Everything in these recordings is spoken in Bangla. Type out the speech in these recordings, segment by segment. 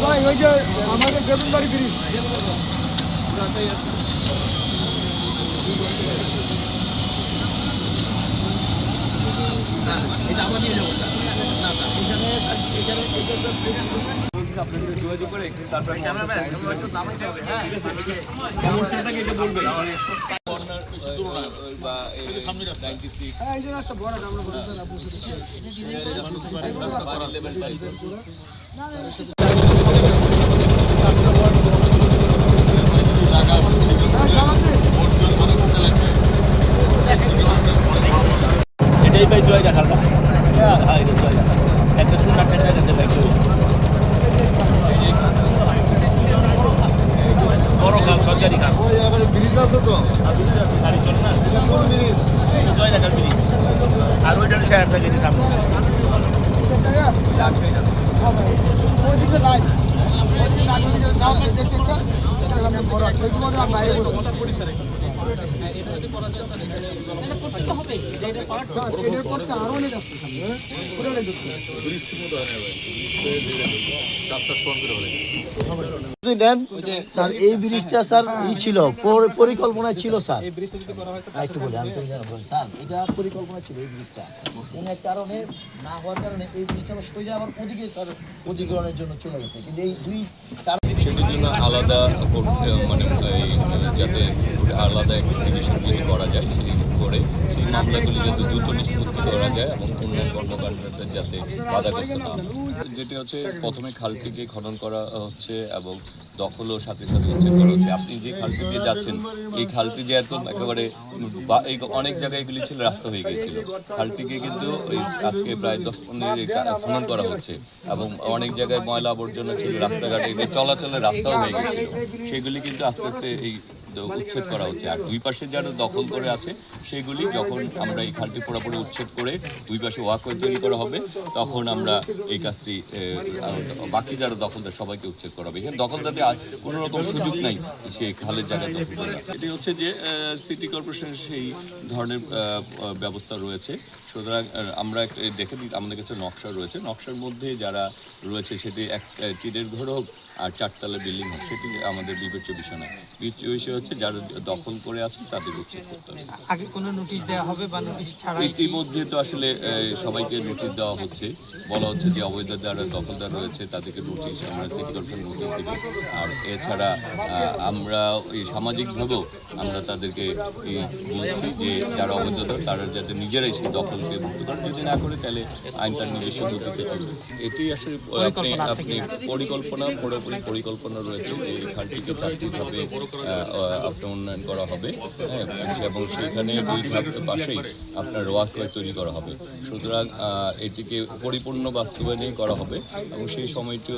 ভাই ওই যে আমাদের বেগুনবাড়ি ব্রিজ স্যার এটা আমরা নিয়ে যাবো স্যার। না স্যার এখানে স্যার এখানে এটা স্যার আপনাদের যোগাযোগ করে তারপরে ক্যামেরাম্যান একটু নামাইতে হবে। হ্যাঁ সমস্যাটাকে এটা বলবেন বা 96 হ্যাঁ এই জন্য একটা বড় আমরা বলি স্যার আপনার এটাই ভাই জয় রাখাটা হ্যাঁ এটা জয় রাখা একটা সুন্দর একটা জায়গাতে ভাই বড় খাল সরকারি খাল ওই আবার ব্রিজ আছে তো গাড়ি চলে না জয় রাখার ব্রিজ আর ওইটার শেয়ার থাকে সামনে ওইদিকে নাই ওইদিকে নাই ওইদিকে নাও দেখছি একটা সামনে বড় ওই জীবনে আর বাইরে বড় এদের পর তো আরো অনেক আসছে সামনে পুরো অনেক দেখছি স্যার এই ব্রিজটা স্যার ই ছিল পরিকল্পনায় ছিল স্যার একটু বলি আমি তো বলি স্যার এটা পরিকল্পনা ছিল এই ব্রিজটা কোনো এক কারণে না হওয়ার কারণে এই ব্রিজটা আবার সরে আবার ওদিকে স্যার অধিগ্রহণের জন্য চলে গেছে কিন্তু এই দুই সেটির জন্য আলাদা মানে যাতে আলাদা একটা ডিভিশন যদি করা যায় সেই করে সেই মামলাগুলি যাতে দ্রুত নিষ্পত্তি করা যায় এবং অন্যান্য কর্মকাণ্ডদের যাতে বাধাগ্রস্ত না হয়। যেটি হচ্ছে প্রথমে খালটিকে খনন করা হচ্ছে এবং দখলও সাথে সাথে উচ্ছেদ করা হচ্ছে। আপনি যে খালটি দিয়ে যাচ্ছেন এই খালটি যে একদম একেবারে এই অনেক জায়গায় এগুলি ছিল রাস্তা হয়ে গিয়েছিল, খালটিকে কিন্তু আজকে প্রায় 10-15 খনন করা হচ্ছে এবং অনেক জায়গায় ময়লা আবর্জনা ছিল, রাস্তাঘাটে চলাচলের রাস্তাও হয়ে গিয়েছিল, সেগুলি কিন্তু আস্তে আস্তে এই উচ্ছেদ করা হচ্ছে। আর দুই পাশে যারা দখল করে আছে সেগুলি যখন আমরা এই খালটি পুরোপুরি উচ্ছেদ করে দুই পাশে ওয়াকওয়ে তৈরি করা হবে তখন আমরা এই কাজটি বাকি যারা দখলদার সবাইকে উচ্ছেদ করা হবে। এখানে দখলদারতে কোনো রকম সুযোগ নাই সেই খালের জায়গায় দখল করা। এটি হচ্ছে যে সিটি কর্পোরেশনের সেই ধরনের ব্যবস্থা রয়েছে। সুতরাং আমরা দেখে দিই আমাদের কাছে নকশা রয়েছে, নকশার মধ্যে যারা রয়েছে সেটি এক টিনের ঘর হোক আর 4তলা বিল্ডিং হোক সেটি আমাদের বিবেচ্য বিষয় নয়। বিবেচ্য বিষয় হচ্ছে যারা দখল করে আছে তাদের উচ্ছেদ করতে হবে। আগে কোনো নোটিশ দেওয়া হবে বা নোটিশ ছাড়া ইতিমধ্যে তো আসলে সবাইকে নোটিশ দেওয়া হচ্ছে, বলা হচ্ছে যে অবৈধ যারা দখলদার রয়েছে তাদেরকে নোটিশ আমরা সিটি কর্পোরেশন নোটিশ দেব। আর এছাড়া আমরা এই সামাজিকভাবেও আমরা তাদেরকে বলছি যে যারা অবৈধ তারা যাতে নিজেরাই সেই দখলকে মুক্ত করে, যদি না করে তাহলে আইন তার নিজস্ব গতিতে চলবে। এটি আসলে আপনি পরিকল্পনা রয়েছে যে এই খালটিকে 4টি ধাপে আপনার উন্নয়ন করা হবে, হ্যাঁ, এবং সেখানে 2 ধাপ পাশেই আপনার ওয়াকওয়ে তৈরি করা হবে। সুতরাং এটিকে পরিপূর্ণ বাস্তবায়নে করা হবে এবং সেই সময়টা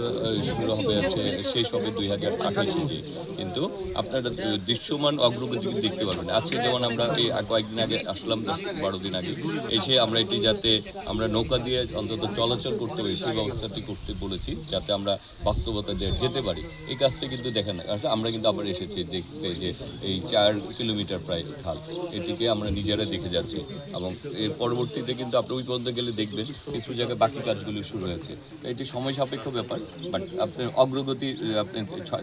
শুরু হবে হচ্ছে শেষ হবে 2028-এ। কিন্তু আপনারা দৃশ্যমান অগ্রগতি দেখতে পারবেন। আজকে যেমন আমরা এই কয়েকদিন আগে আসলাম, 10-12 দিন আগে এসে আমরা এটি যাতে আমরা নৌকা দিয়ে অন্তত চলাচল করতে পারি সেই ব্যবস্থাটি করতে বলেছি যাতে আমরা বাস্তবতা যেতে পারি। এই কাজটা কিন্তু দেখেন আমরা কিন্তু আবার এসেছি দেখতে যে এই 4 কিলোমিটার প্রায় খাল, এটিকে আমরা নিজেরা দেখে যাচ্ছি এবং এর পরবর্তীতে কিন্তু আপনি ওই পর্যন্ত গেলে দেখবেন কিছু জায়গায় বাকি কাজগুলো শুরু হয়েছে। এটি সময় সাপেক্ষ ব্যাপার, বাট আপনার অগ্রগতি আপনি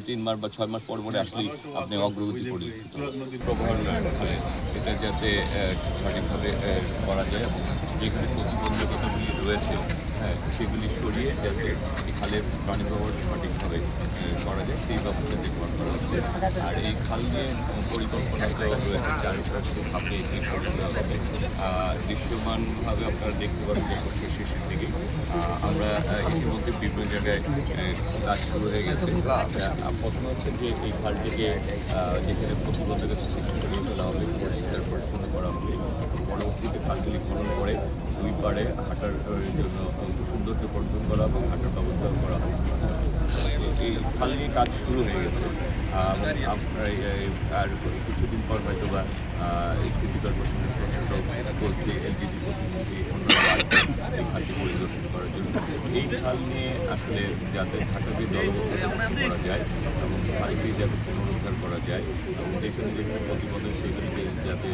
3 মাস বা 6 মাস পরে আসলেই আপনি অগ্রগতি পরিলক্ষিত প্রবহন এটা যাতে সঠিকভাবে করা যায় এবং যেখানে প্রতিবন্ধকতাগুলি রয়েছে হ্যাঁ সেগুলি সরিয়ে যাতে এই খালের পানি প্রবাহ সঠিকভাবে করা যায় সেই ব্যবস্থা দেখভাল করা হচ্ছে। আর এই খাল নিয়ে পরিকল্পনা রয়েছে চারিপাশে ভাবে এটি করে দেওয়া হবে। দৃশ্যমানভাবে আপনারা দেখতে পাবেন বছরের শেষের দিকে আমরা ইতিমধ্যে বিভিন্ন জায়গায় কাজ শুরু হয়ে গেছে। প্রথমে হচ্ছে যে এই খালটিকে যেখানে প্রতিবন্ধক আছে সেটা সরিয়ে ফেলা হবে, পরিষ্কার পরিচ্ছন্ন করা হবে। পরবর্তীতে খালগুলি খনন করে 2 পাড়ে হাঁটার জন্য সৌন্দর্য বর্ধন করা হবে, হাঁটার ব্যবস্থা করা হবে। এই খাল নিয়ে কাজ শুরু হয়ে গেছে। আপনার আর কিছুদিন পর হয়তো বা সিটি কর্পোরেশনের প্রশাসক বলতে এলজিডি প্রতিনিধি অন্যান্য আসবেন এই খালটি পরিদর্শন করার জন্য। এই খাল নিয়ে আসলে যাতে ঢাকাকে জলবদ্ধ করা যায় এবং খালটি যাতে পুনরুদ্ধার করা যায় এবং দেশের যেখানে প্রতিবন্ধ সেগুলিকে যাতে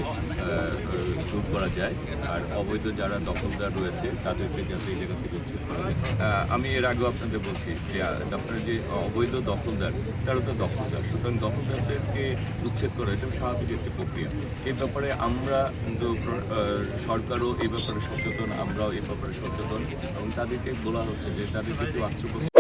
দূর করা যায় আর অবৈধ যারা দখলদার রয়েছে তাদেরকে যাতে এই জায়গা থেকে উচ্ছেদ করা যায়। আমি এর আগেও আপনাদের বলছি যে আপনার যে অবৈধ দখলদার তারা তো দখলদার, সুতরাং দখলদারদেরকে উচ্ছেদ করা এটা স্বাভাবিক একটি প্রক্রিয়া। এই ব্যাপারে আমরা কিন্তু সরকারও এই ব্যাপারে সচেতন, আমরাও এই ব্যাপারে সচেতন এবং তাদেরকে বলা হচ্ছে যে তাদেরকে একটু আশ্রয়